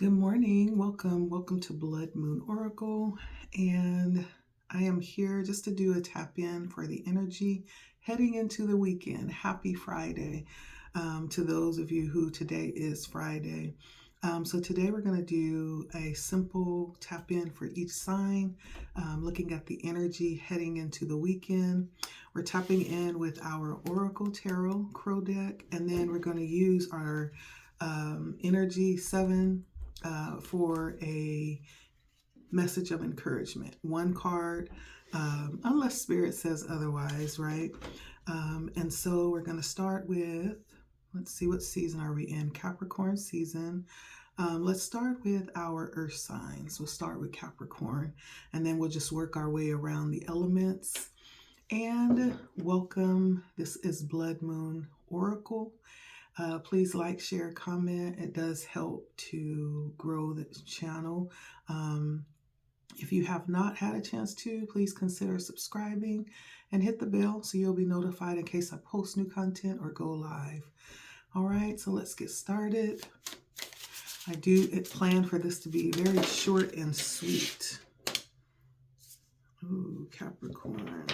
Good morning. Welcome to Blood Moon Oracle. And I am here just to do a tap in for the energy heading into the weekend. Happy Friday to those of you who today is Friday. So today we're going to do a simple tap in for each sign, looking at the energy heading into the weekend. We're tapping in with our Oracle Tarot Crow deck, and then we're going to use our Energy 7 for a message of encouragement. One card, unless Spirit says otherwise, right? And so we're going to start with, let's see, what season are we in? Capricorn season. Let's start with our earth signs. We'll start with Capricorn, and then we'll just work our way around the elements. And welcome. This is Blood Moon Oracle. Please like, share, comment. It does help to grow the channel. If you have not had a chance to, please consider subscribing and hit the bell so you'll be notified in case I post new content or go live. All right, so let's get started. I do plan for this to be very short and sweet. Ooh, Capricorn.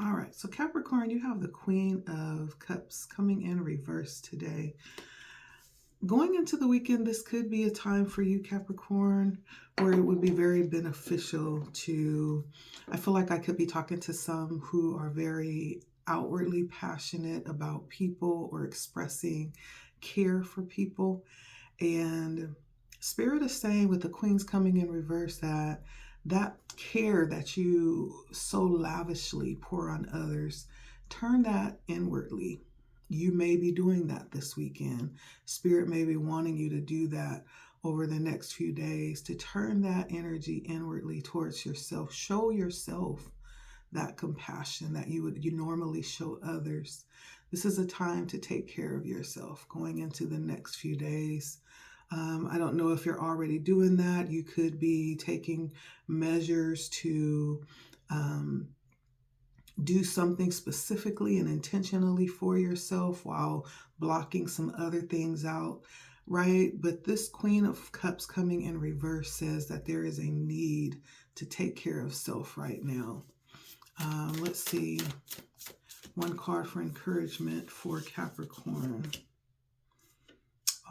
All right, so Capricorn, you have the Queen of Cups coming in reverse today. Going into the weekend, this could be a time for you, Capricorn, where it would be very beneficial to, I feel like I could be talking to some who are very outwardly passionate about people or expressing care for people. And Spirit is saying with the Queens coming in reverse that care that you so lavishly pour on others, turn that inwardly. You may be doing that this weekend. Spirit may be wanting you to do that over the next few days, to turn that energy inwardly towards yourself. Show yourself that compassion that you normally show others. This is a time to take care of yourself going into the next few days. I don't know if you're already doing that. You could be taking measures to do something specifically and intentionally for yourself while blocking some other things out, right? But this Queen of Cups coming in reverse says that there is a need to take care of self right now. Let's see. One card for encouragement for Capricorn.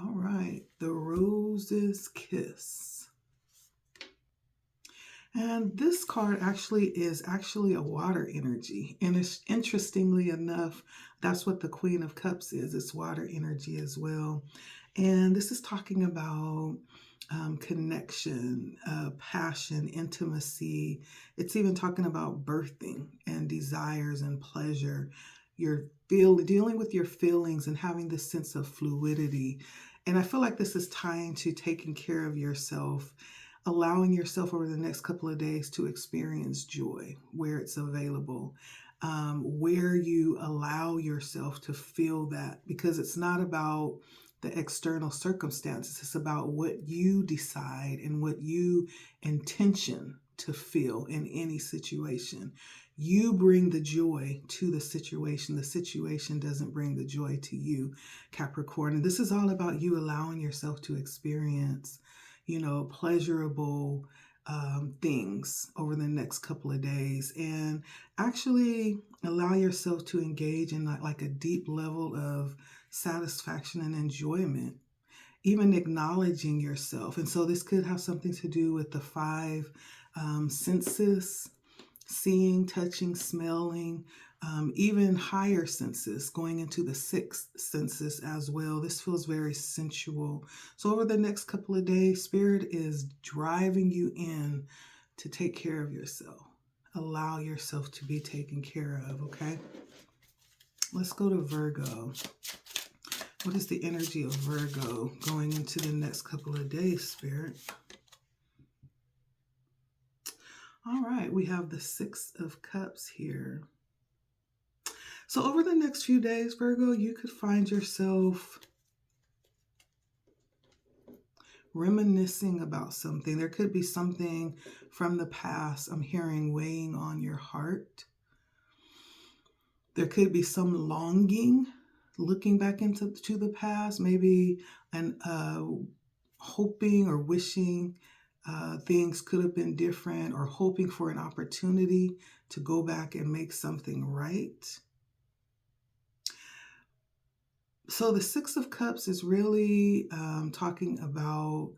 All right, the Rose's Kiss. And this card is actually a water energy. And it's, interestingly enough, that's what the Queen of Cups is. It's water energy as well. And this is talking about connection, passion, intimacy. It's even talking about birthing and desires and pleasure. You're dealing with your feelings and having this sense of fluidity. And I feel like this is tying to taking care of yourself, allowing yourself over the next couple of days to experience joy where it's available, where you allow yourself to feel that, because it's not about the external circumstances. It's about what you decide and what you intention to feel in any situation. You bring the joy to the situation. The situation doesn't bring the joy to you, Capricorn. And this is all about you allowing yourself to experience, pleasurable things over the next couple of days, and actually allow yourself to engage in like a deep level of satisfaction and enjoyment, even acknowledging yourself. And so this could have something to do with the five senses: seeing, touching, smelling, even higher senses, going into the sixth senses as well. This feels very sensual. So over the next couple of days, Spirit is driving you in to take care of yourself. Allow yourself to be taken care of, okay? Let's go to Virgo. What is the energy of Virgo going into the next couple of days, Spirit? All right, we have the Six of Cups here. So over the next few days, Virgo, you could find yourself reminiscing about something. There could be something from the past I'm hearing weighing on your heart. There could be some longing looking back into to the past, maybe and hoping or wishing things could have been different, or hoping for an opportunity to go back and make something right. So the Six of Cups is really talking about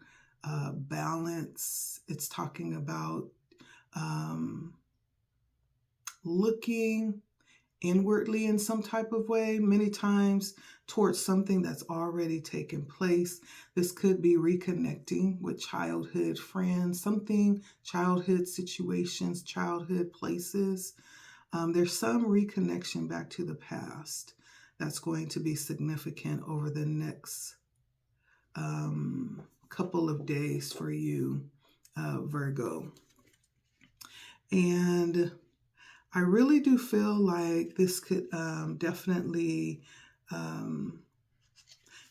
balance. It's talking about um, looking inwardly in some type of way, many times towards something that's already taken place. This could be reconnecting with childhood friends, something, childhood situations, childhood places. There's some reconnection back to the past that's going to be significant over the next couple of days for you, Virgo. And I really do feel like this could definitely,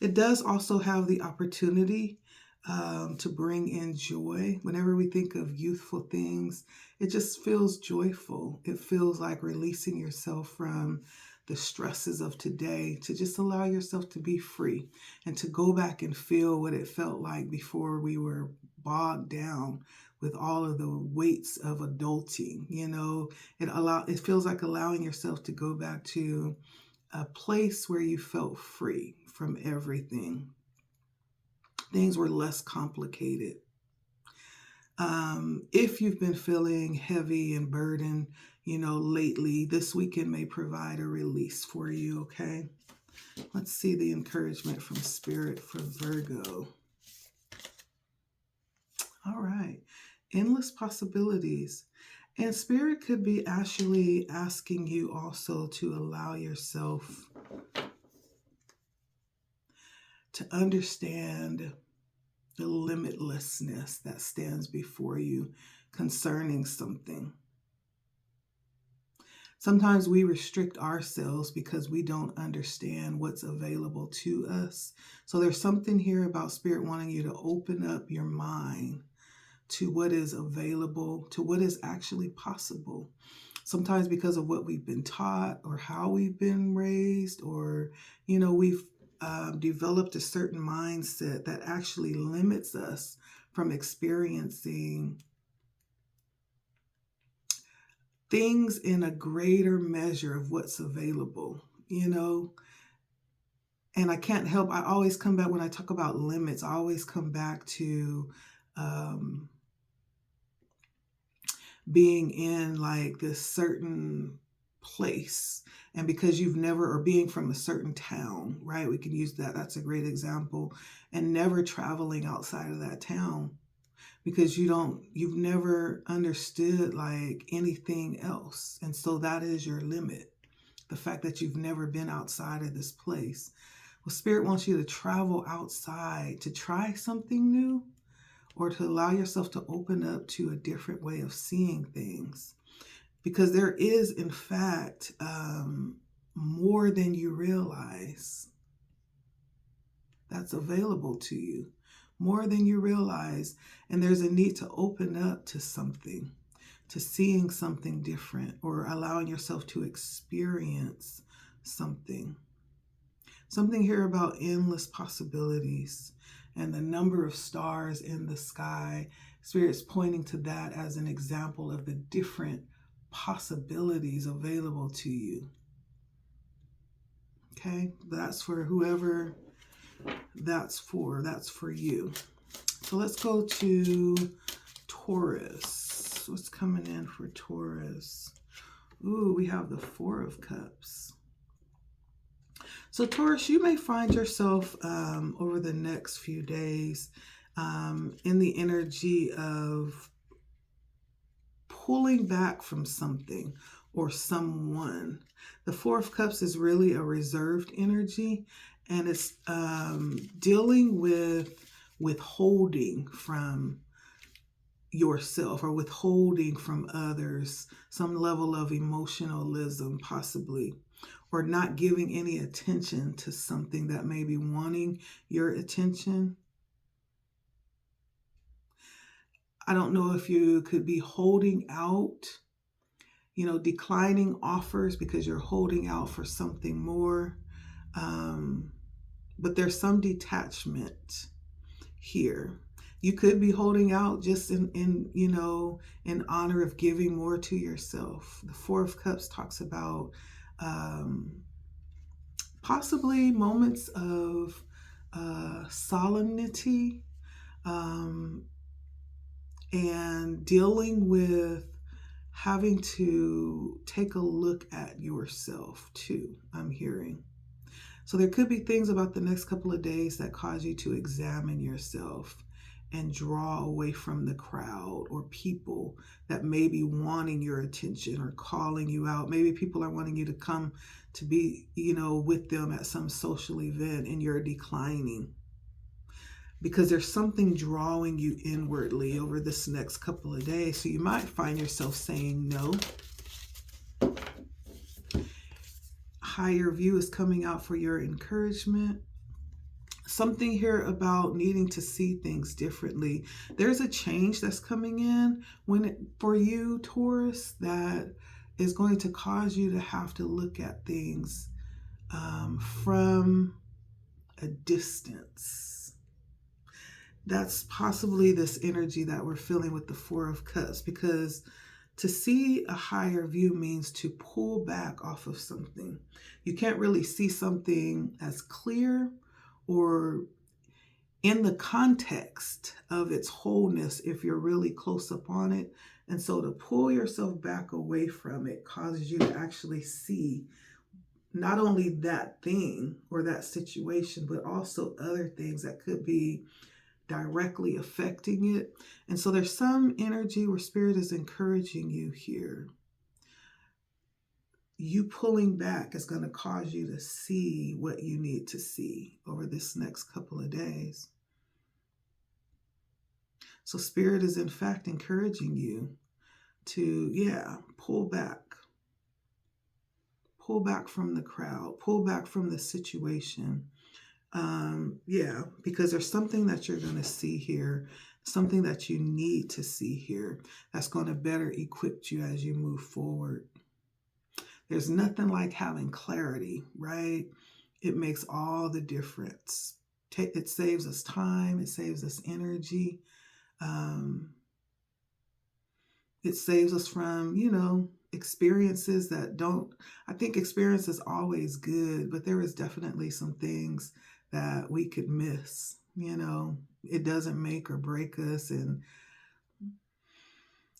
it does also have the opportunity to bring in joy. Whenever we think of youthful things, it just feels joyful. It feels like releasing yourself from the stresses of today, to just allow yourself to be free and to go back and feel what it felt like before we were bogged down with all of the weights of adulting. It feels like allowing yourself to go back to a place where you felt free from everything. Things were less complicated. If you've been feeling heavy and burdened, lately, this weekend may provide a release for you, okay? Let's see the encouragement from Spirit for Virgo. All right. Endless possibilities. And Spirit could be actually asking you also to allow yourself to understand the limitlessness that stands before you concerning something. Sometimes we restrict ourselves because we don't understand what's available to us. So there's something here about Spirit wanting you to open up your mind to what is available, to what is actually possible. Sometimes because of what we've been taught or how we've been raised, or, we've developed a certain mindset that actually limits us from experiencing things in a greater measure of what's available, And I can't help, I always come back, when I talk about limits, I always come back to being in like this certain place, and because you've never, or being from a certain town, right? We can use that. That's a great example. And never traveling outside of that town because you've never understood like anything else. And so that is your limit. The fact that you've never been outside of this place. Well, Spirit wants you to travel outside to try something new, or to allow yourself to open up to a different way of seeing things. Because there is, in fact, more than you realize that's available to you. More than you realize. And there's a need to open up to something, to seeing something different, or allowing yourself to experience something. Something here about endless possibilities and the number of stars in the sky. Spirit's pointing to that as an example of the different possibilities available to you. Okay, that's for whoever that's for you. So let's go to Taurus. What's coming in for Taurus? Ooh, we have the Four of Cups. So Taurus, you may find yourself over the next few days in the energy of pulling back from something or someone. The Four of Cups is really a reserved energy, and it's dealing with withholding from yourself or withholding from others, some level of emotionalism possibly, or not giving any attention to something that may be wanting your attention. I don't know if you could be holding out, declining offers because you're holding out for something more. Um, but there's some detachment here. You could be holding out just in honor of giving more to yourself. The Four of Cups talks about um, possibly moments of solemnity, um, and dealing with having to take a look at yourself too, I'm hearing. So there could be things about the next couple of days that cause you to examine yourself and draw away from the crowd or people that may be wanting your attention or calling you out. Maybe people are wanting you to come to be, with them at some social event, and you're declining because there's something drawing you inwardly over this next couple of days. So you might find yourself saying no. Higher view is coming out for your encouragement. Something here about needing to see things differently. There's a change that's coming in for you, Taurus, that is going to cause you to have to look at things from a distance. That's possibly this energy that we're feeling with the Four of Cups, because to see a higher view means to pull back off of something. You can't really see something as clear or in the context of its wholeness if you're really close up on it. And so to pull yourself back away from it causes you to actually see not only that thing or that situation, but also other things that could be directly affecting it. And so there's some energy where Spirit is encouraging you here. You pulling back is going to cause you to see what you need to see over this next couple of days. So Spirit is in fact encouraging you to, pull back. Pull back from the crowd. Pull back from the situation. Because there's something that you're going to see here, something that you need to see here that's going to better equip you as you move forward. There's nothing like having clarity, right? It makes all the difference. It saves us time. It saves us energy. It saves us from, experiences that don't, I think experience is always good, but there is definitely some things that we could miss. It doesn't make or break us. And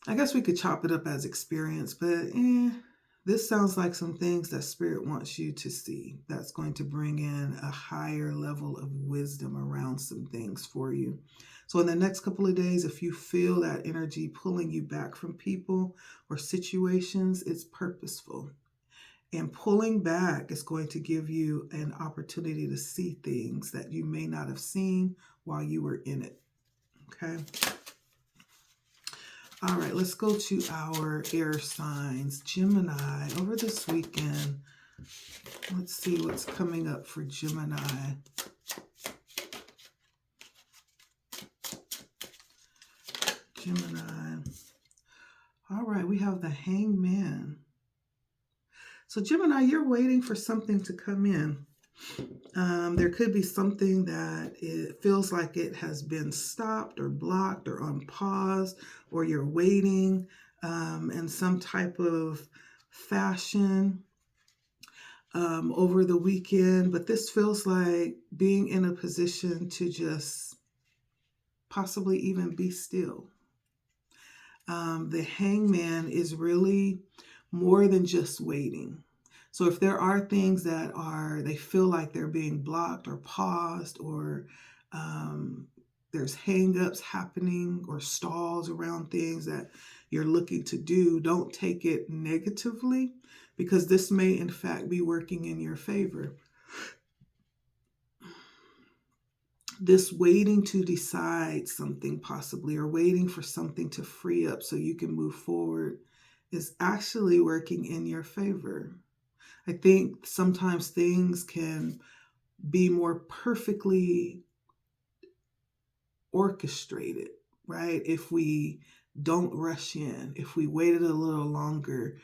I guess we could chop it up as experience, but this sounds like some things that Spirit wants you to see that's going to bring in a higher level of wisdom around some things for you. So in the next couple of days, if you feel that energy pulling you back from people or situations, it's purposeful. And pulling back is going to give you an opportunity to see things that you may not have seen while you were in it. Okay. All right, let's go to our air signs. Gemini, over this weekend, let's see what's coming up for Gemini. Gemini. All right, we have the Hangman. So Gemini, you're waiting for something to come in. There could be something that it feels like it has been stopped or blocked or on pause, or you're waiting in some type of fashion over the weekend. But this feels like being in a position to just possibly even be still. The Hangman is really more than just waiting. So if there are things that they feel like they're being blocked or paused, or there's hang-ups happening or stalls around things that you're looking to do, don't take it negatively, because this may in fact be working in your favor. This waiting to decide something possibly, or waiting for something to free up so you can move forward, is actually working in your favor. I think sometimes things can be more perfectly orchestrated, right? If we don't rush in, if we waited a little longer.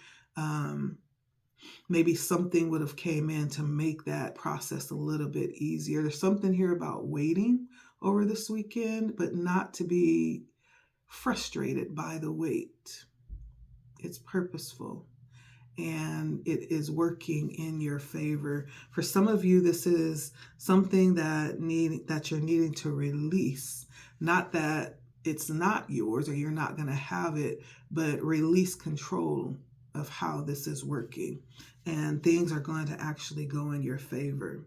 maybe something would have came in to make that process a little bit easier. There's something here about waiting over this weekend, but not to be frustrated by the wait. It's purposeful and it is working in your favor. For some of you, this is something that you're needing to release. Not that it's not yours or you're not going to have it, but release control of how this is working. And things are going to actually go in your favor.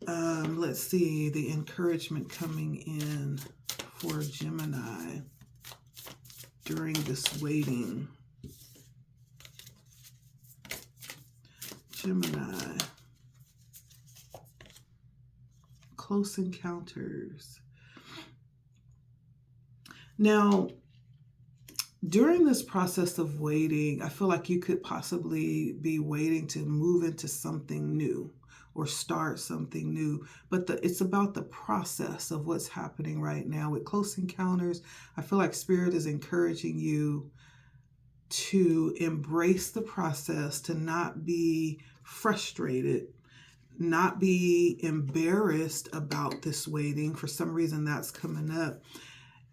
Let's see the encouragement coming in for Gemini during this waiting. Gemini, close encounters. Now, during this process of waiting, I feel like you could possibly be waiting to move into something new or start something new. But it's about the process of what's happening right now. With close encounters, I feel like Spirit is encouraging you to embrace the process, to not be frustrated, not be embarrassed about this waiting. For some reason, that's coming up.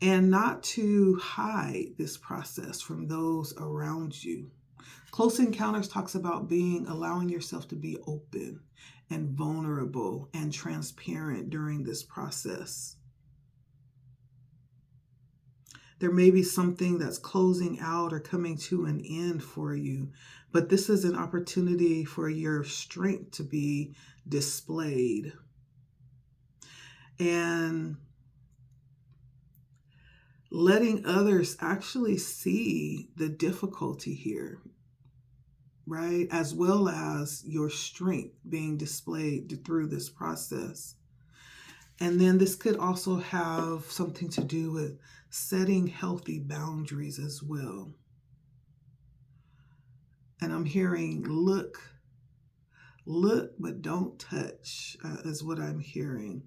And not to hide this process from those around you. Close Encounters talks about allowing yourself to be open and vulnerable and transparent during this process. There may be something that's closing out or coming to an end for you, but this is an opportunity for your strength to be displayed. And letting others actually see the difficulty here, right? As well as your strength being displayed through this process. And then this could also have something to do with setting healthy boundaries as well. And I'm hearing look, but don't touch is what I'm hearing.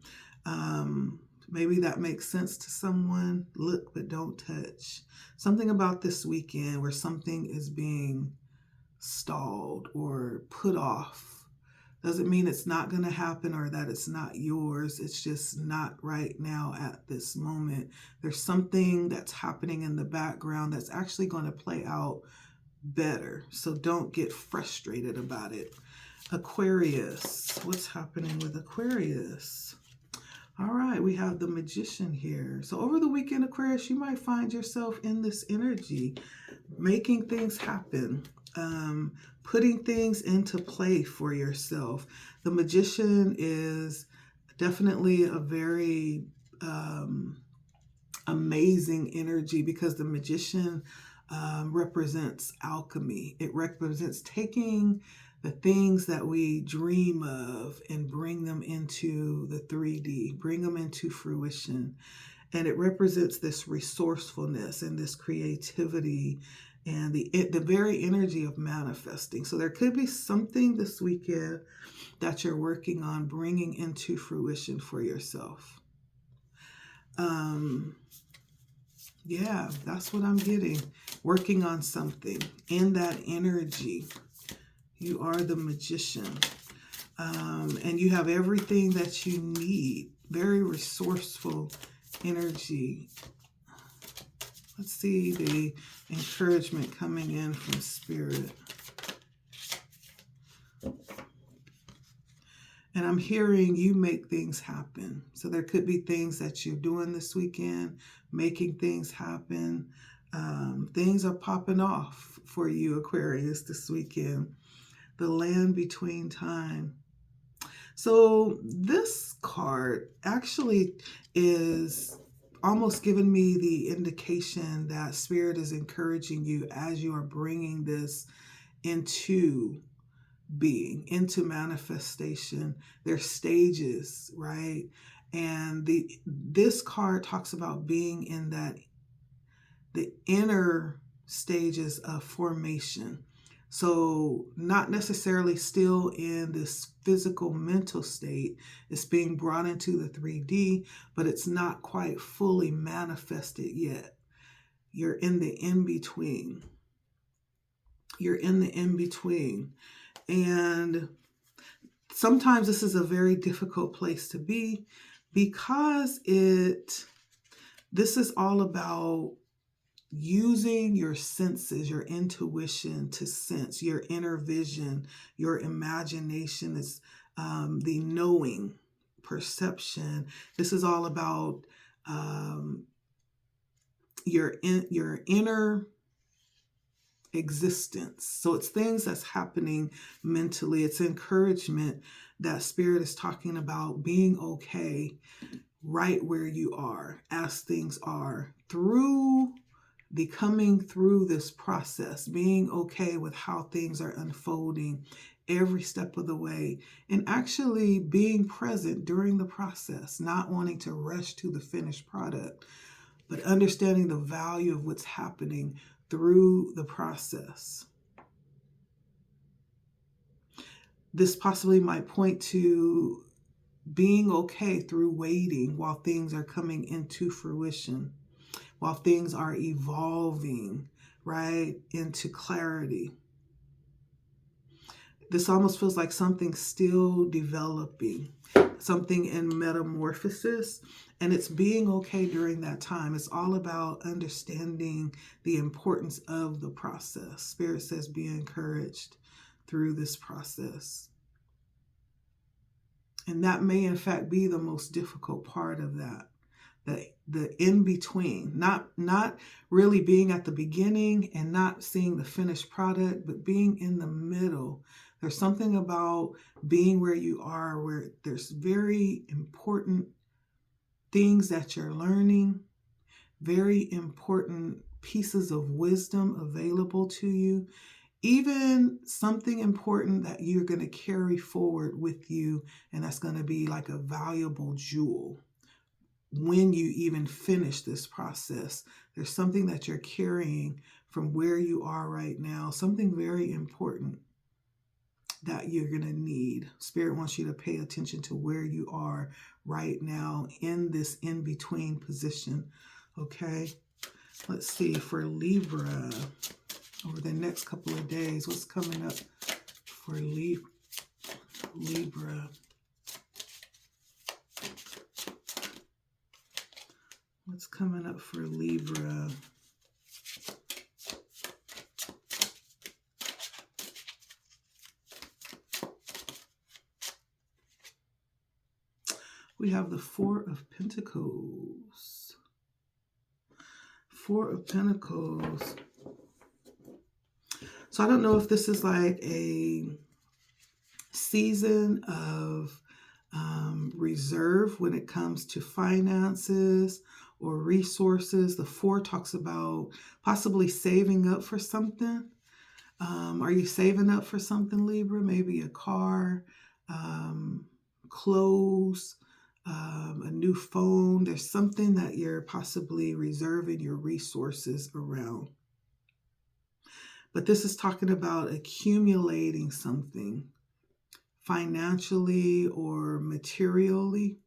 Maybe that makes sense to someone. Look, but don't touch. Something about this weekend where something is being stalled or put off. Doesn't mean it's not going to happen or that it's not yours. It's just not right now at this moment. There's something that's happening in the background that's actually going to play out better. So don't get frustrated about it. Aquarius. What's happening with Aquarius? All right, we have the Magician here. So over the weekend, Aquarius, you might find yourself in this energy, making things happen, putting things into play for yourself. The Magician is definitely a very amazing energy because the Magician represents alchemy. It represents taking the things that we dream of and bring them into the 3D, bring them into fruition. And it represents this resourcefulness and this creativity and the very energy of manifesting. So there could be something this weekend that you're working on bringing into fruition for yourself. Yeah, that's what I'm getting. Working on something in that energy. You are the Magician. And you have everything that you need. Very resourceful energy. Let's see the encouragement coming in from Spirit. And I'm hearing you make things happen. So there could be things that you're doing this weekend, making things happen. Things are popping off for you, Aquarius, this weekend. The land between time. So this card actually is almost giving me the indication that Spirit is encouraging you as you are bringing this into being, into manifestation. There's stages, right? And this card talks about being in the inner stages of formation. So not necessarily still in this physical mental state. It's being brought into the 3D, but it's not quite fully manifested yet. You're in the in-between. You're in the in-between. And sometimes this is a very difficult place to be because this is all about using your senses, your intuition to sense, your inner vision, your imagination is the knowing, perception. This is all about your inner existence. So it's things that's happening mentally. It's encouragement that Spirit is talking about being okay right where you are as things are, through coming through this process, being okay with how things are unfolding every step of the way, and actually being present during the process, not wanting to rush to the finished product, but understanding the value of what's happening through the process. This possibly might point to being okay through waiting while things are coming into fruition, while things are evolving, right, into clarity. This almost feels like something still developing, something in metamorphosis, and it's being okay during that time. It's all about understanding the importance of the process. Spirit says be encouraged through this process. And that may in fact be the most difficult part of that. The in between, not really being at the beginning and not seeing the finished product, but being in the middle. There's something about being where you are, where there's very important things that you're learning, very important pieces of wisdom available to you, even something important that you're going to carry forward with you, and that's going to be like a valuable jewel. When you even finish this process, there's something that you're carrying from where you are right now, something very important that you're going to need. Spirit wants you to pay attention to where you are right now in this in-between position. Okay, let's see for Libra over the next couple of days. What's coming up for Libra? What's coming up for Libra? We have the Four of Pentacles. Four of Pentacles. So I don't know if this is like a season of reserve when it comes to finances or resources. The four talks about possibly saving up for something. Are you saving up for something, Libra? Maybe a car, clothes, a new phone. There's something that you're possibly reserving your resources around. But this is talking about accumulating something financially or materially.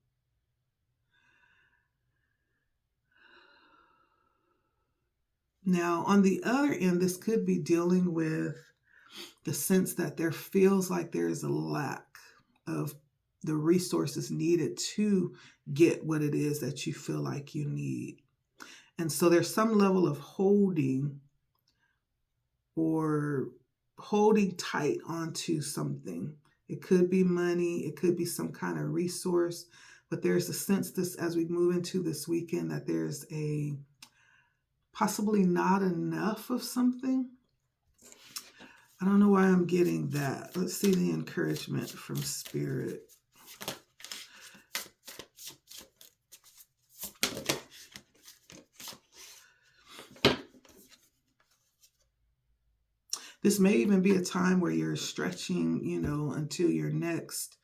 Now, on the other end, this could be dealing with the sense that there feels like there is a lack of the resources needed to get what it is that you feel like you need. And so there's some level of holding tight onto something. It could be money, it could be some kind of resource, but there's a sense this as we move into this weekend that there's a possibly not enough of something. I don't know why I'm getting that. Let's see the encouragement from Spirit. This may even be a time where you're stretching, until your next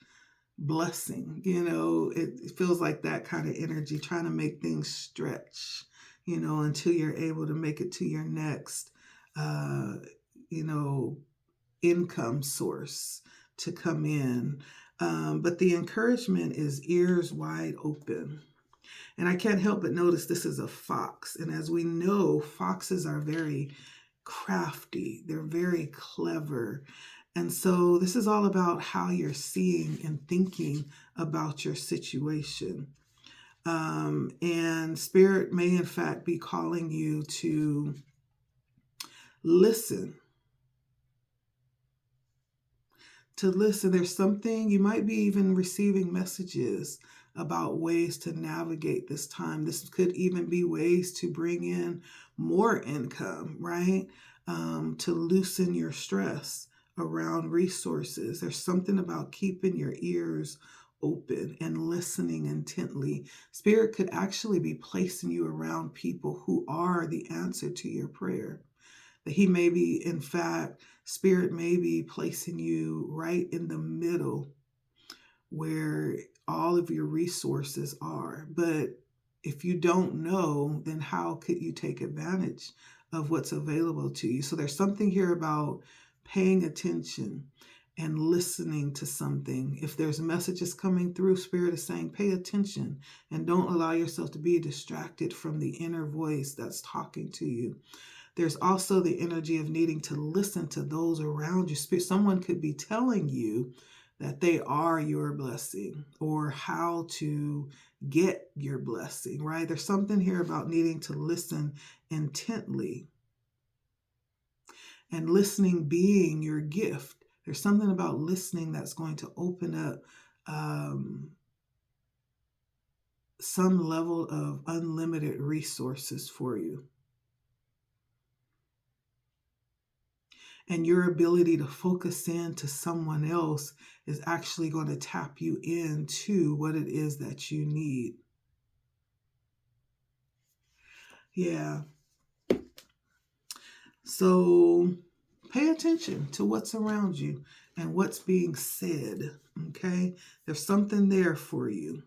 blessing. It feels like that kind of energy, trying to make things stretch, until you're able to make it to your next, income source to come in. But the encouragement is ears wide open. And I can't help but notice this is a fox. And as we know, foxes are very crafty. They're very clever. And so this is all about how you're seeing and thinking about your situation. And Spirit may, in fact, be calling you to listen. There's something, you might be even receiving messages about ways to navigate this time. This could even be ways to bring in more income, right? To loosen your stress around resources. There's something about keeping your ears open and listening intently. Spirit could actually be placing you around people who are the answer to your prayer. That He may be, in fact, Spirit may be placing you right in the middle where all of your resources are. But if you don't know, then how could you take advantage of what's available to you? So there's something here about paying attention and listening to something. If there's messages coming through, Spirit is saying, pay attention and don't allow yourself to be distracted from the inner voice that's talking to you. There's also the energy of needing to listen to those around you. Someone could be telling you that they are your blessing or how to get your blessing, right? There's something here about needing to listen intently and listening being your gift. There's something about listening that's going to open up some level of unlimited resources for you. And your ability to focus in to someone else is actually going to tap you into what it is that you need. Yeah. So pay attention to what's around you and what's being said, okay? There's something there for you.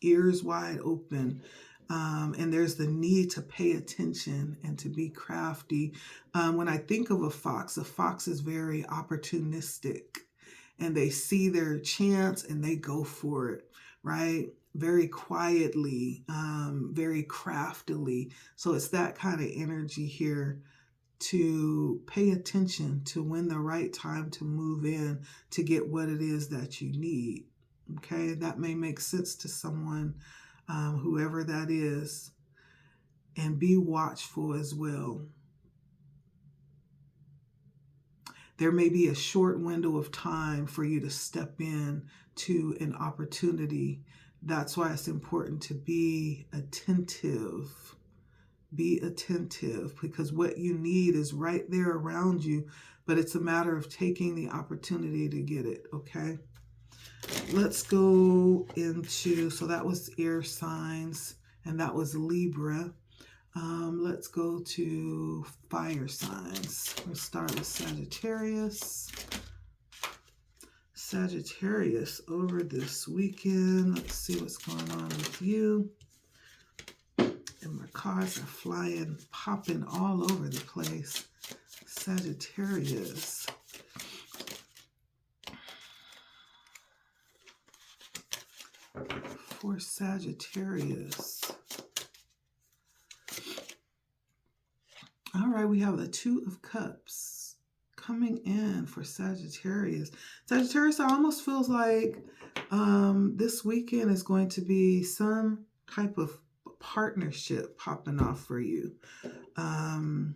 Ears wide open. And there's the need to pay attention and to be crafty. When I think of a fox is very opportunistic and they see their chance and they go for it, right? Very quietly, very craftily. So it's that kind of energy here to pay attention to when the right time to move in to get what it is that you need. Okay, that may make sense to someone, whoever that is, and be watchful as well. There may be a short window of time for you to step in to an opportunity. That's why it's important to be attentive. Be attentive because what you need is right there around you, but it's a matter of taking the opportunity to get it, okay? Let's go into, so that was air signs and that was Libra. Let's go to fire signs. We'll start with Sagittarius. Sagittarius over this weekend. Let's see what's going on with you. And my cards are flying, popping all over the place. Sagittarius. For Sagittarius. All right, we have the Two of Cups coming in for Sagittarius. Sagittarius, it almost feels like this weekend is going to be some type of partnership popping off for you. And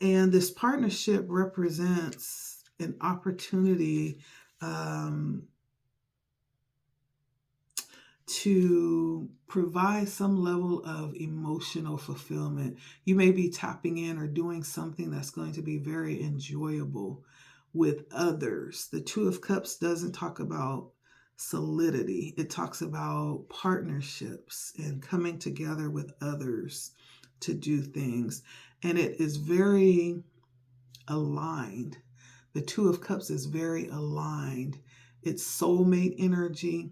this partnership represents an opportunity to provide some level of emotional fulfillment. You may be tapping in or doing something that's going to be very enjoyable with others. The Two of Cups doesn't talk about solidity. It talks about partnerships and coming together with others to do things. And it is very aligned. The Two of Cups is very aligned. It's soulmate energy.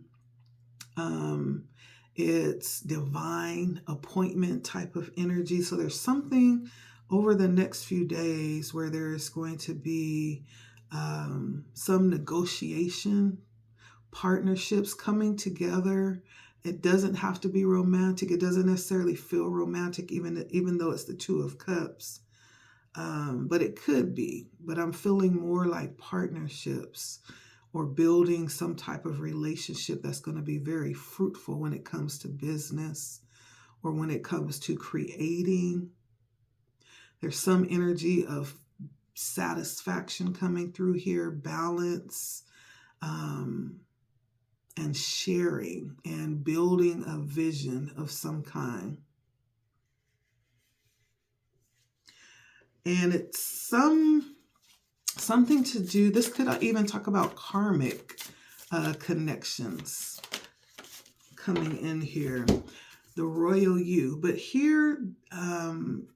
It's divine appointment type of energy. So there's something over the next few days where there's going to be some negotiation, partnerships coming together. It doesn't have to be romantic. It doesn't necessarily feel romantic, even though it's the Two of Cups. but it could be. But I'm feeling more like partnerships or building some type of relationship that's going to be very fruitful when it comes to business or when it comes to creating. There's some energy of satisfaction coming through here, balance, and sharing and building a vision of some kind. And it's something to do, this could even talk about karmic connections coming in here. The royal you. But here,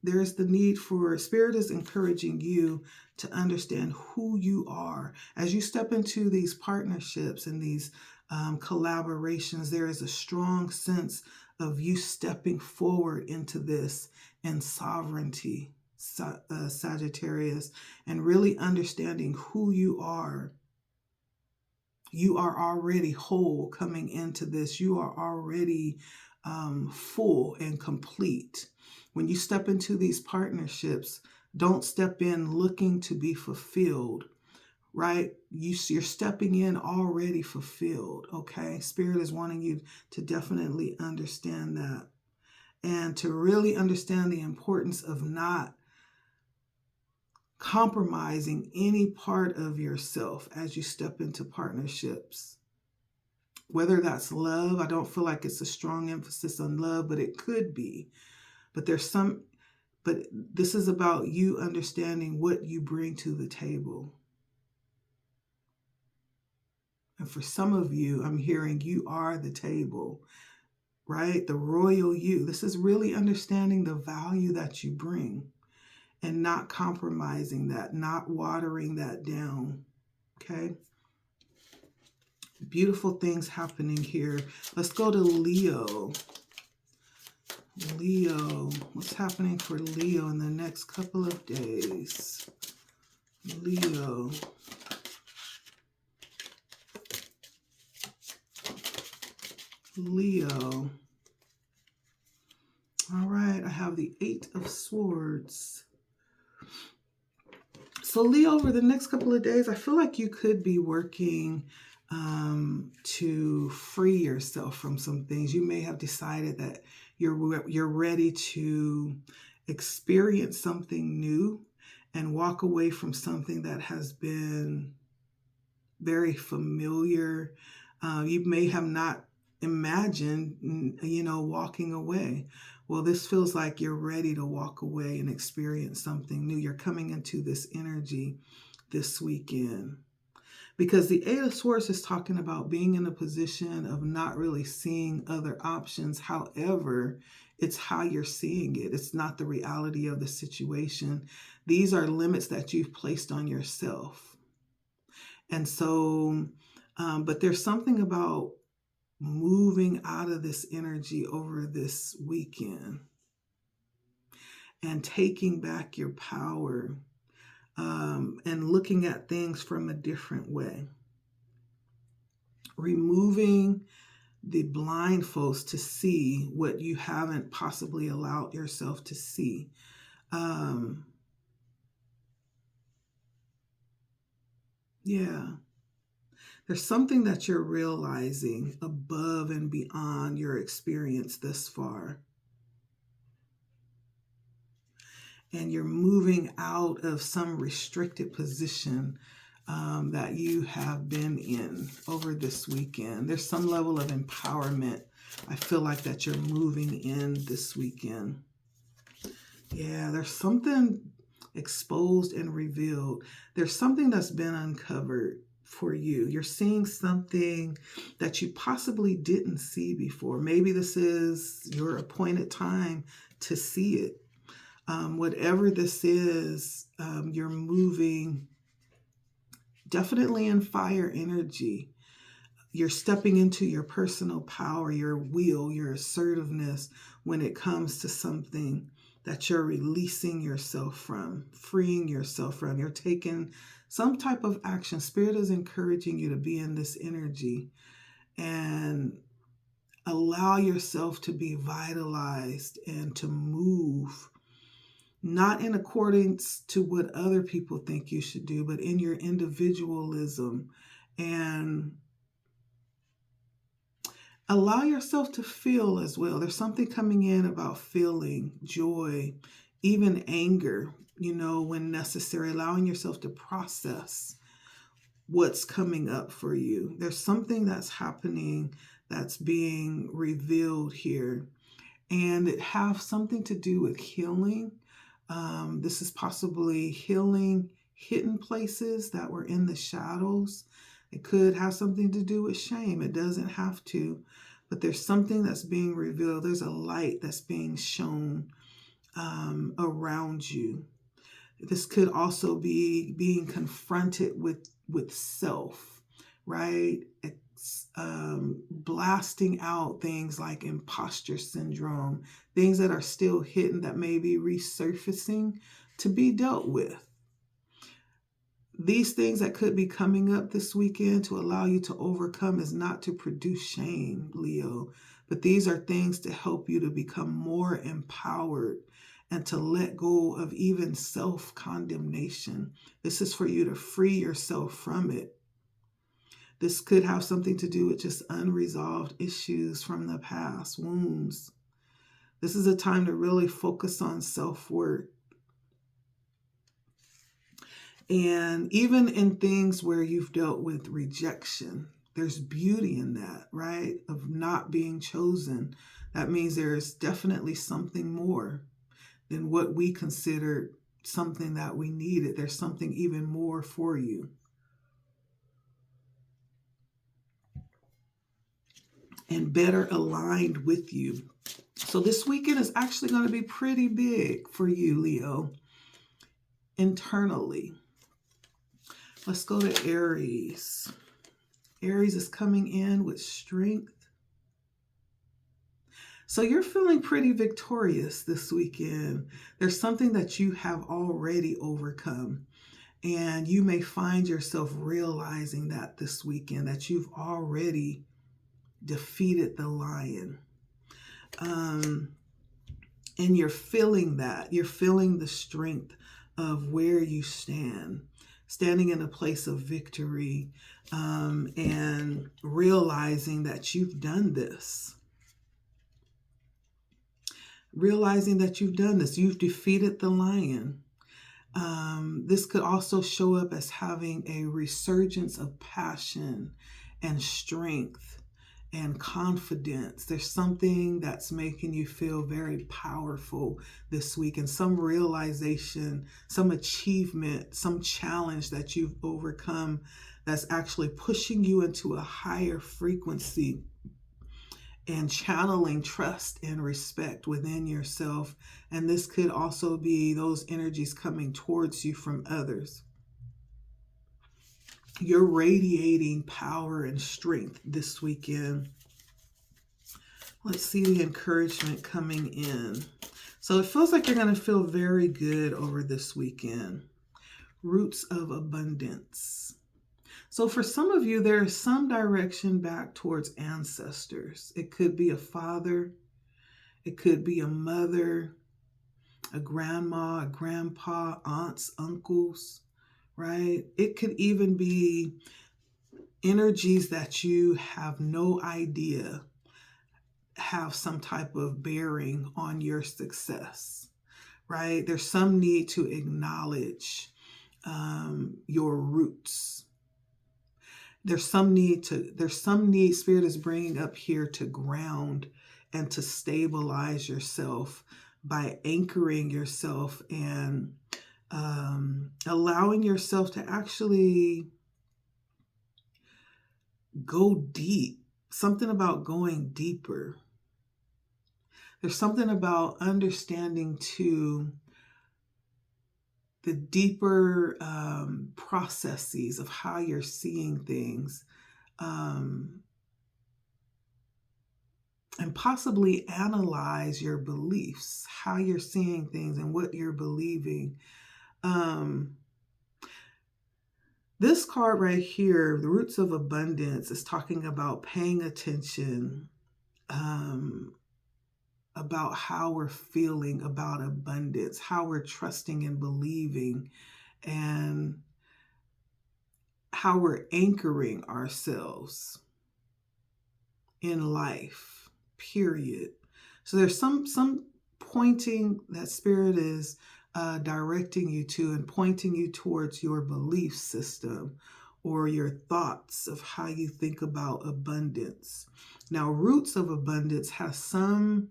there's the need for, Spirit is encouraging you to understand who you are. As you step into these partnerships and these collaborations, there is a strong sense of you stepping forward into this in sovereignty, Sagittarius, and really understanding who you are. You are already whole coming into this. You are already full and complete. When you step into these partnerships, don't step in looking to be fulfilled, right? You're stepping in already fulfilled, okay? Spirit is wanting you to definitely understand that and to really understand the importance of not compromising any part of yourself as you step into partnerships. Whether that's love, I don't feel like it's a strong emphasis on love, but it could be. But this is about you understanding what you bring to the table. And for some of you, I'm hearing you are the table, right? The royal you. This is really understanding the value that you bring and not compromising that, not watering that down, okay? Beautiful things happening here. Let's go to Leo. Leo, what's happening for Leo in the next couple of days? Leo. Leo. All right, I have the 8 of Swords. So Leo, over the next couple of days, I feel like you could be working to free yourself from some things. You may have decided that you're ready to experience something new and walk away from something that has been very familiar. You may have not imagined, walking away. Well, this feels like you're ready to walk away and experience something new. You're coming into this energy this weekend. Because the 8 of Swords is talking about being in a position of not really seeing other options. However, it's how you're seeing it. It's not the reality of the situation. These are limits that you've placed on yourself. And so, but there's something about moving out of this energy over this weekend and taking back your power. And looking at things from a different way. Removing the blindfolds to see what you haven't possibly allowed yourself to see. There's something that you're realizing above and beyond your experience thus far. And you're moving out of some restricted position that you have been in over this weekend. There's some level of empowerment. I feel like that you're moving in this weekend. Yeah, there's something exposed and revealed. There's something that's been uncovered for you. You're seeing something that you possibly didn't see before. Maybe this is your appointed time to see it. Whatever this is, you're moving definitely in fire energy. You're stepping into your personal power, your will, your assertiveness when it comes to something that you're releasing yourself from, freeing yourself from. You're taking some type of action. Spirit is encouraging you to be in this energy and allow yourself to be vitalized and to move not in accordance to what other people think you should do, but in your individualism. And allow yourself to feel as well. There's something coming in about feeling joy, even anger, when necessary, allowing yourself to process what's coming up for you. There's something that's happening that's being revealed here, and it has something to do with healing. This is possibly healing hidden places that were in the shadows. It could have something to do with shame. It doesn't have to, but there's something that's being revealed. There's a light that's being shown around you. This could also be being confronted with self, right? It's blasting out things like imposter syndrome, things that are still hidden that may be resurfacing to be dealt with. These things that could be coming up this weekend to allow you to overcome is not to produce shame, Leo, but these are things to help you to become more empowered and to let go of even self-condemnation. This is for you to free yourself from it. This could have something to do with just unresolved issues from the past, wounds. This is a time to really focus on self-worth. And even in things where you've dealt with rejection, there's beauty in that, right? Of not being chosen. That means there is definitely something more than what we considered something that we needed. There's something even more for you. And better aligned with you. So this weekend is actually going to be pretty big for you, Leo, internally. Let's go to Aries. Aries is coming in with strength. So you're feeling pretty victorious this weekend. There's something that you have already overcome. And you may find yourself realizing that this weekend, that you've already defeated the lion. And you're feeling that. You're feeling the strength of where you stand. Standing in a place of victory, and realizing that you've done this. Realizing that you've done this. You've defeated the lion. This could also show up as having a resurgence of passion and strength and confidence. There's something that's making you feel very powerful this week, and some realization, some achievement, some challenge that you've overcome that's actually pushing you into a higher frequency and channeling trust and respect within yourself. And this could also be those energies coming towards you from others. You're radiating power and strength this weekend. Let's see the encouragement coming in. So it feels like you're going to feel very good over this weekend. Roots of abundance. So for some of you, there is some direction back towards ancestors. It could be a father. It could be a mother, a grandma, a grandpa, aunts, uncles, right? It could even be energies that you have no idea have some type of bearing on your success, right? There's some need to acknowledge your roots. There's some need, Spirit is bringing up here to ground and to stabilize yourself by anchoring yourself and allowing yourself to actually go deep. Something about going deeper. There's something about understanding too the deeper processes of how you're seeing things, and possibly analyze your beliefs, how you're seeing things and what you're believing. This card right here, the Roots of Abundance, is talking about paying attention, about how we're feeling about abundance, how we're trusting and believing, and how we're anchoring ourselves in life, period. So there's some pointing that Spirit is directing you to and pointing you towards your belief system or your thoughts of how you think about abundance. Now, roots of abundance have some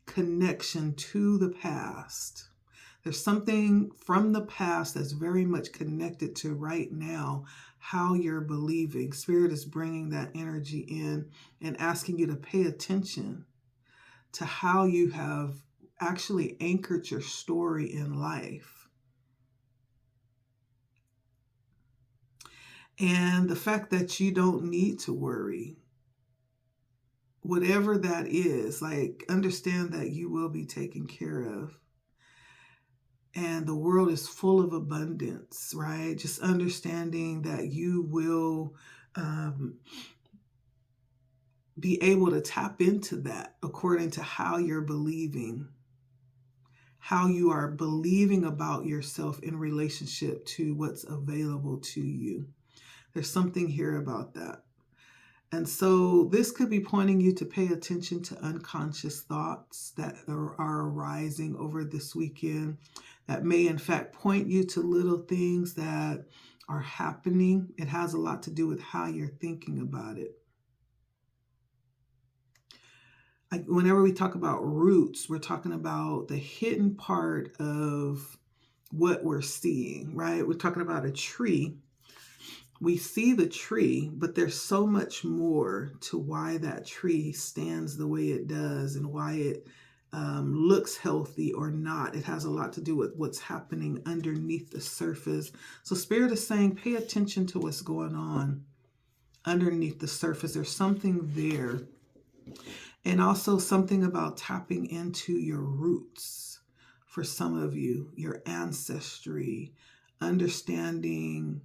connection to the past. There's something from the past that's very much connected to right now, how you're believing. Spirit is bringing that energy in and asking you to pay attention to how you have actually anchored your story in life. And the fact that you don't need to worry, whatever that is, like understand that you will be taken care of. And the world is full of abundance, right? Just understanding that you will be able to tap into that according to how you're believing, how you are believing about yourself in relationship to what's available to you. There's something here about that. And so this could be pointing you to pay attention to unconscious thoughts that are arising over this weekend that may in fact point you to little things that are happening. It has a lot to do with how you're thinking about it. Whenever we talk about roots, we're talking about the hidden part of what we're seeing, right? We're talking about a tree. We see the tree, but there's so much more to why that tree stands the way it does and why it looks healthy or not. It has a lot to do with what's happening underneath the surface. So Spirit is saying, pay attention to what's going on underneath the surface. There's something there. And also something about tapping into your roots for some of you, your ancestry, understanding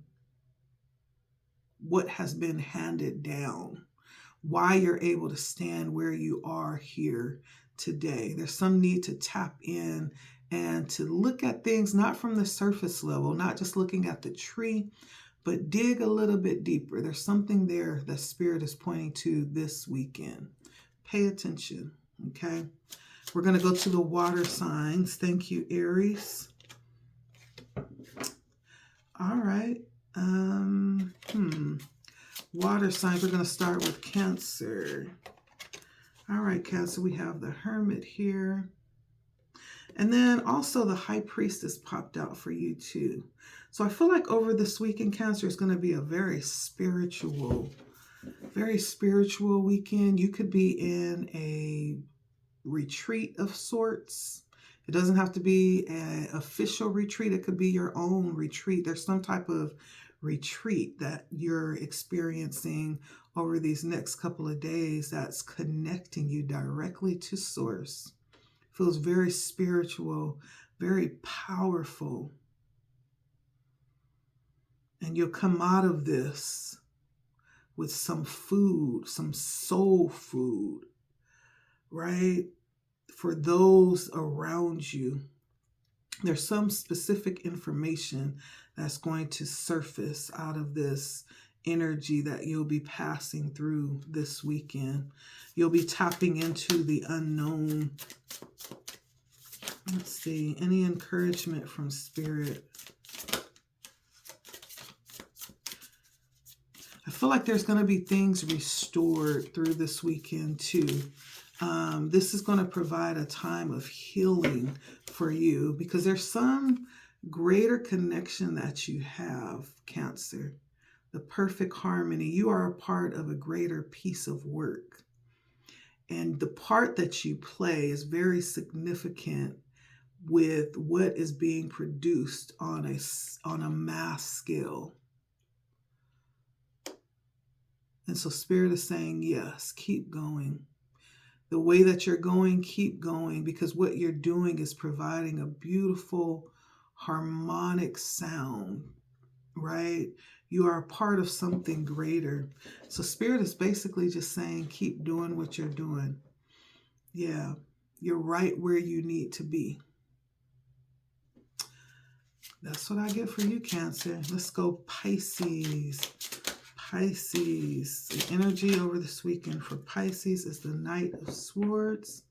what has been handed down, why you're able to stand where you are here today. There's some need to tap in and to look at things not from the surface level, not just looking at the tree, but dig a little bit deeper. There's something there that Spirit is pointing to this weekend. Pay attention, okay? We're going to go to the water signs. Thank you, Aries. All right. Water signs. We're going to start with Cancer. All right, Cancer, we have the Hermit here. And then also the High Priestess popped out for you too. So I feel like over this weekend, Cancer, is going to be a very spiritual weekend. You could be in a retreat of sorts. It doesn't have to be an official retreat. It could be your own retreat. There's some type of retreat that you're experiencing over these next couple of days that's connecting you directly to Source. Feels very spiritual, very powerful. And you'll come out of this with some food, some soul food, right? For those around you. There's some specific information that's going to surface out of this energy that you'll be passing through this weekend. You'll be tapping into the unknown. Let's see, any encouragement from Spirit? I feel like there's going to be things restored through this weekend too. This is going to provide a time of healing for you because there's some greater connection that you have, Cancer. The perfect harmony. You are a part of a greater piece of work. And the part that you play is very significant with what is being produced on a mass scale. And so Spirit is saying, yes, keep going. The way that you're going, keep going, because what you're doing is providing a beautiful harmonic sound, right? You are a part of something greater. So Spirit is basically just saying, keep doing what you're doing. Yeah. You're right where you need to be. That's what I get for you, Cancer. Let's go Pisces. Pisces. The energy over this weekend for Pisces is the Knight of Swords.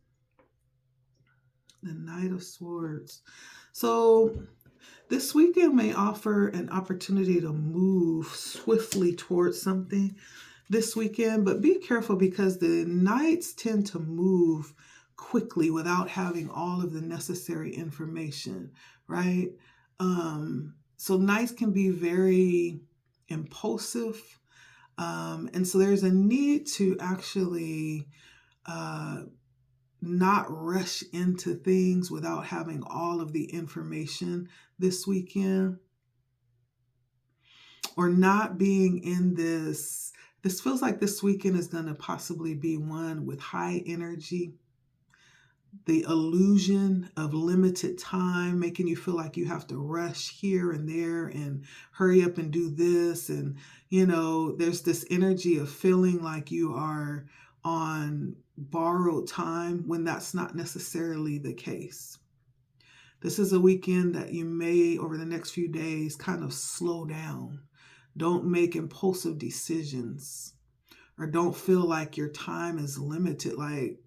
The Knight of Swords. So this weekend may offer an opportunity to move swiftly towards something this weekend, but be careful because the Knights tend to move quickly without having all of the necessary information, right? So Knights can be very impulsive. And so there's a need to actually not rush into things without having all of the information this weekend, or not being in this. This feels like this weekend is going to possibly be one with high energy. The illusion of limited time, making you feel like you have to rush here and there and hurry up and do this. And, there's this energy of feeling like you are on borrowed time when that's not necessarily the case. This is a weekend that you may, over the next few days, kind of slow down. Don't make impulsive decisions, or don't feel like your time is limited. Like,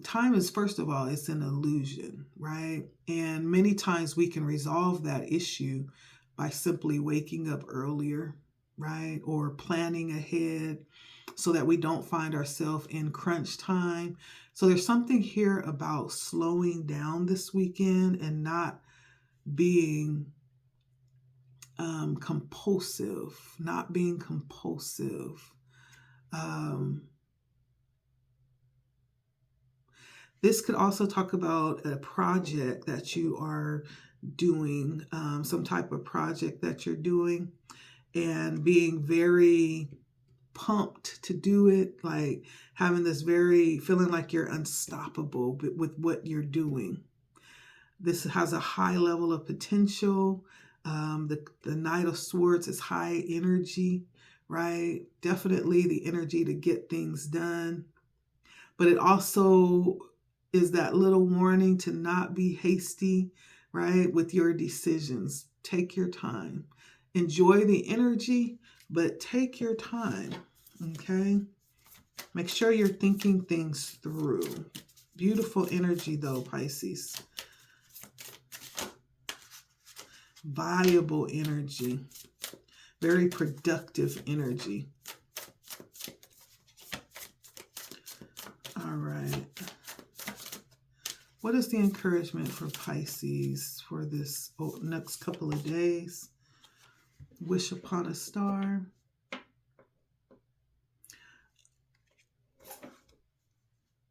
time is, first of all, it's an illusion, right? And many times we can resolve that issue by simply waking up earlier, right? Or planning ahead so that we don't find ourselves in crunch time. So there's something here about slowing down this weekend and not being compulsive, not being compulsive. This could also talk about a project that you are doing, some type of project that you're doing, and being very pumped to do it, like having this feeling like you're unstoppable with what you're doing. This has a high level of potential. The Knight of Swords is high energy, right? Definitely the energy to get things done. But it also is that little warning to not be hasty, right, with your decisions. Take your time. Enjoy the energy, but take your time, okay? Make sure you're thinking things through. Beautiful energy, though, Pisces. Viable energy. Very productive energy. All right. What is the encouragement for Pisces for this next couple of days? Wish upon a star.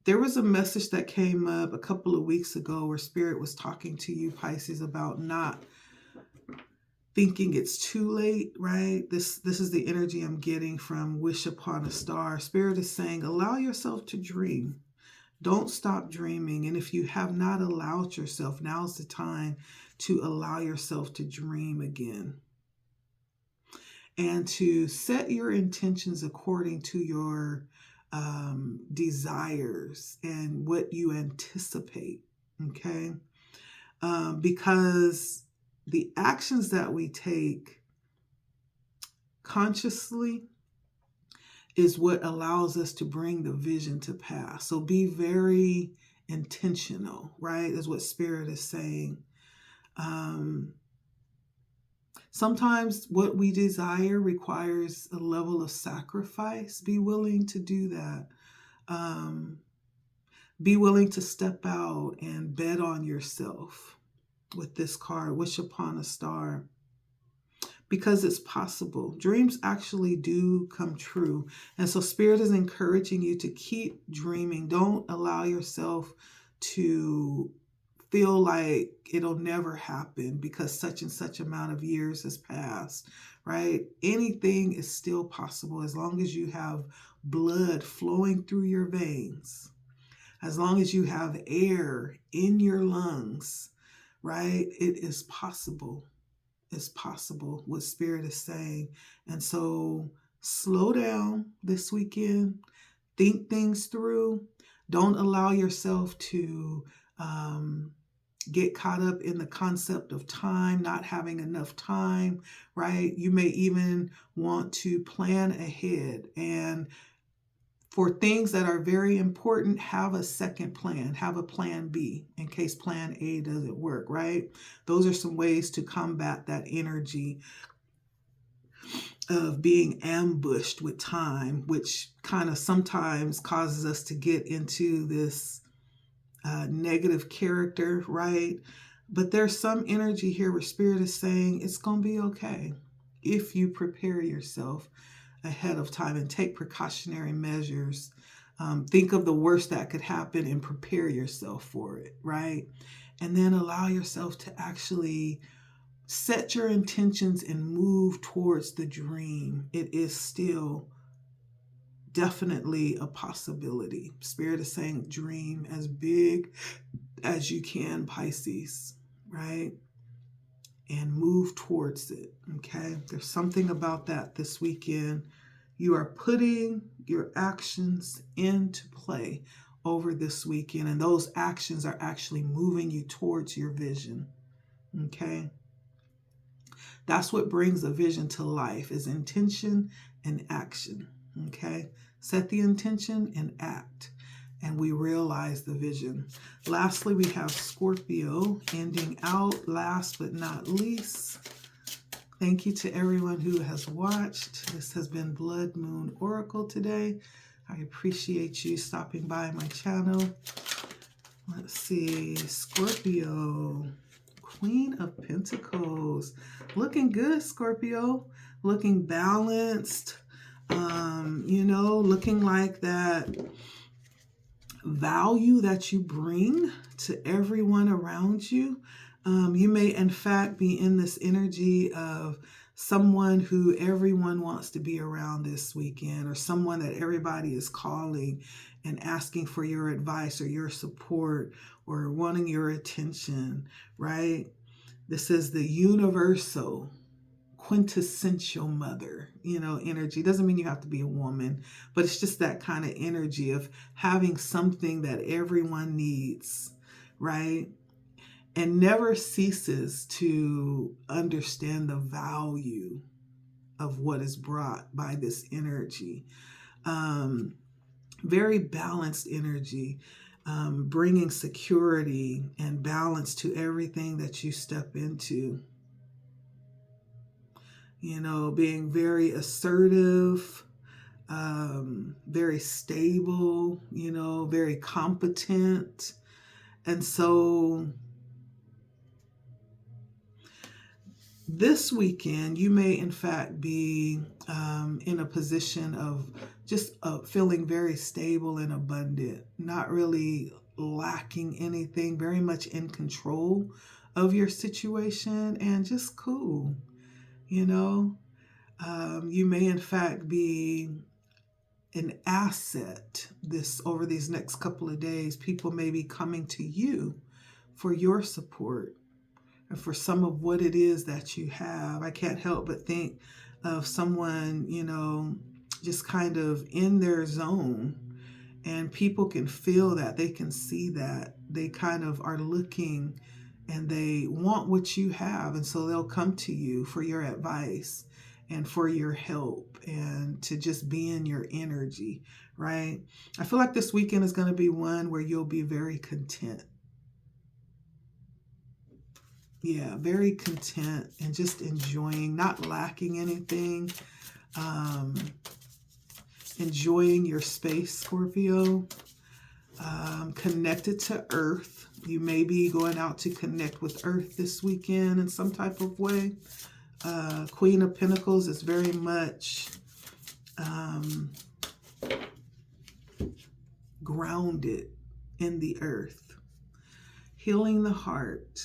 There was a message that came up a couple of weeks ago where Spirit was talking to you, Pisces, about not thinking it's too late, right? This is the energy I'm getting from Wish Upon a Star. Spirit is saying, allow yourself to dream. Don't stop dreaming. And if you have not allowed yourself, now's the time to allow yourself to dream again. And to set your intentions according to your desires and what you anticipate, okay? Because the actions that we take consciously is what allows us to bring the vision to pass. So be very intentional, right? Is what Spirit is saying. Sometimes what we desire requires a level of sacrifice. Be willing to do that. Be willing to step out and bet on yourself with this card, Wish Upon a Star. Because it's possible. Dreams actually do come true. And so Spirit is encouraging you to keep dreaming. Don't allow yourself to feel like it'll never happen because such and such amount of years has passed, right? Anything is still possible as long as you have blood flowing through your veins, as long as you have air in your lungs, right? It is possible. It's possible, what Spirit is saying. And so slow down this weekend. Think things through. Don't allow yourself to get caught up in the concept of time, not having enough time, right? You may even want to plan ahead, and for things that are very important, have a second plan, have a plan B in case plan A doesn't work, right? Those are some ways to combat that energy of being ambushed with time, which kind of sometimes causes us to get into this negative character, right? But there's some energy here where Spirit is saying it's going to be okay if you prepare yourself ahead of time and take precautionary measures. Think of the worst that could happen and prepare yourself for it, right? And then allow yourself to actually set your intentions and move towards the dream. It is still definitely a possibility. Spirit is saying dream as big as you can, Pisces, right? And move towards it, okay? There's something about that this weekend. You are putting your actions into play over this weekend, and those actions are actually moving you towards your vision, okay? That's what brings a vision to life, is intention and action, okay? Set the intention and act, and we realize the vision. Lastly, we have Scorpio ending out, last but not least. Thank you to everyone who has watched. This has been Blood Moon Oracle today. I appreciate you stopping by my channel. Let's see, Scorpio, Queen of Pentacles. Looking good, Scorpio. Looking balanced. Looking like that value that you bring to everyone around you. You may, in fact, be in this energy of someone who everyone wants to be around this weekend, or someone that everybody is calling and asking for your advice or your support or wanting your attention, right? This is the universal, quintessential mother, energy. Doesn't mean you have to be a woman, but it's just that kind of energy of having something that everyone needs, right? And never ceases to understand the value of what is brought by this energy. Very balanced energy, bringing security and balance to everything that you step into. Being very assertive, very stable, very competent. And so this weekend, you may in fact be in a position of just feeling very stable and abundant, not really lacking anything, very much in control of your situation, and just cool. You may in fact be an asset over these next couple of days. People may be coming to you for your support and for some of what it is that you have. I can't help but think of someone, just kind of in their zone, and people can feel that, they can see that, they kind of are looking and they want what you have, and so they'll come to you for your advice and for your help and to just be in your energy, right? I feel like this weekend is going to be one where you'll be very content. Yeah, very content and just enjoying, not lacking anything. Enjoying your space, Scorpio. Connected to Earth. You may be going out to connect with Earth this weekend in some type of way. Queen of Pentacles is very much grounded in the earth. Healing the heart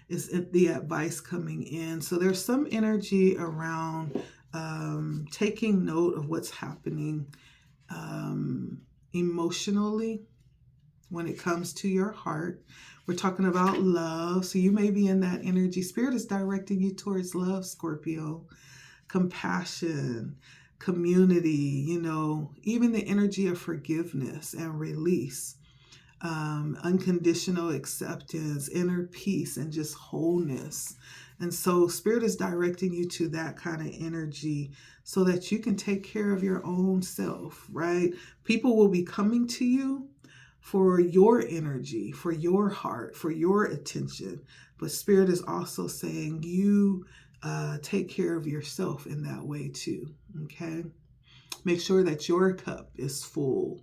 is the advice coming in. So there's some energy around taking note of what's happening emotionally when it comes to your heart. We're talking about love. So you may be in that energy. Spirit is directing you towards love, Scorpio. Compassion, community, even the energy of forgiveness and release, unconditional acceptance, inner peace, and just wholeness. And so Spirit is directing you to that kind of energy so that you can take care of your own self, right? People will be coming to you for your energy, for your heart, for your attention. But Spirit is also saying you take care of yourself in that way too, okay? Make sure that your cup is full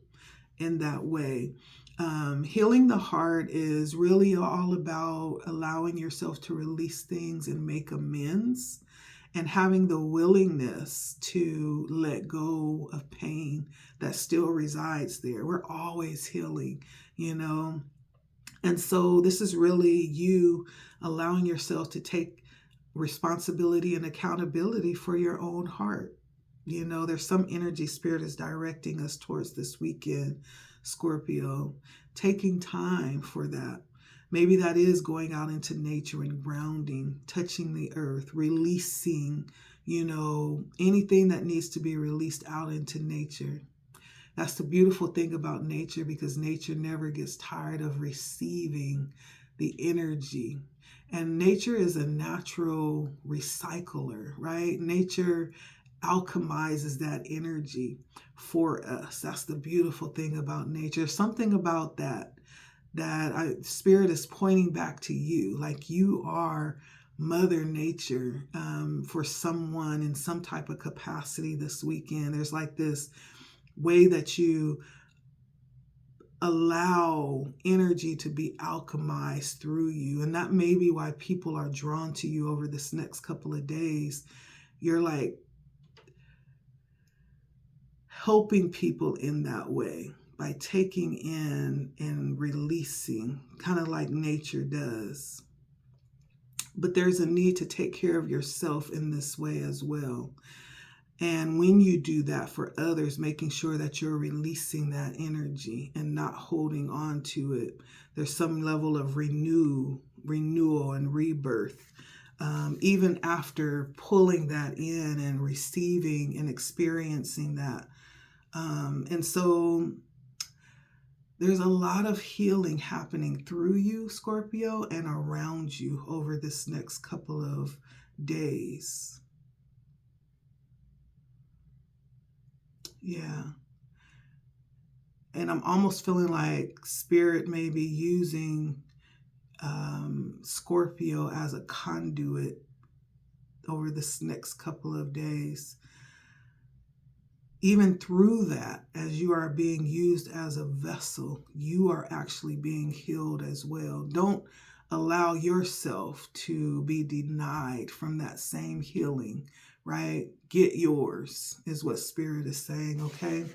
in that way. Healing the heart is really all about allowing yourself to release things and make amends, and having the willingness to let go of pain that still resides there. We're always healing, And so this is really you allowing yourself to take responsibility and accountability for your own heart. There's some energy Spirit is directing us towards this weekend, Scorpio, taking time for that. Maybe that is going out into nature and grounding, touching the earth, releasing, anything that needs to be released out into nature. That's the beautiful thing about nature, because nature never gets tired of receiving the energy. And nature is a natural recycler, right? Nature alchemizes that energy for us. That's the beautiful thing about nature. Something about that Spirit is pointing back to you, like you are Mother Nature for someone in some type of capacity this weekend. There's like this way that you allow energy to be alchemized through you. And that may be why people are drawn to you over this next couple of days. You're like helping people in that way by taking in and releasing, kind of like nature does. But there's a need to take care of yourself in this way as well. And when you do that for others, making sure that you're releasing that energy and not holding on to it. There's some level of renewal and rebirth, even after pulling that in and receiving and experiencing that. And so there's a lot of healing happening through you, Scorpio, and around you over this next couple of days. Yeah. And I'm almost feeling like Spirit may be using Scorpio as a conduit over this next couple of days. Even through that, as you are being used as a vessel, you are actually being healed as well. Don't allow yourself to be denied from that same healing, right? Get yours is what Spirit is saying, okay?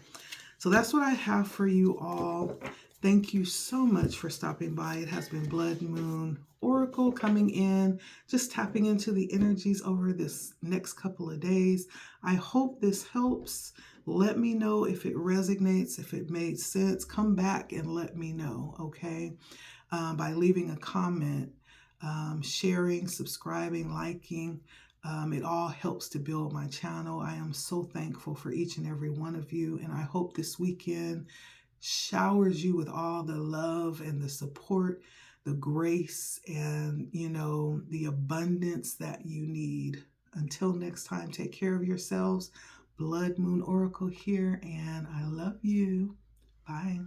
So that's what I have for you all. Thank you so much for stopping by. It has been Blood Moon Oracle coming in, just tapping into the energies over this next couple of days. I hope this helps. Let me know if it resonates, if it made sense. Come back and let me know, okay? By leaving a comment, sharing, subscribing, liking. It all helps to build my channel. I am so thankful for each and every one of you. And I hope this weekend showers you with all the love and the support, the grace, and, the abundance that you need. Until next time, take care of yourselves. Blood Moon Oracle here, and I love you. Bye.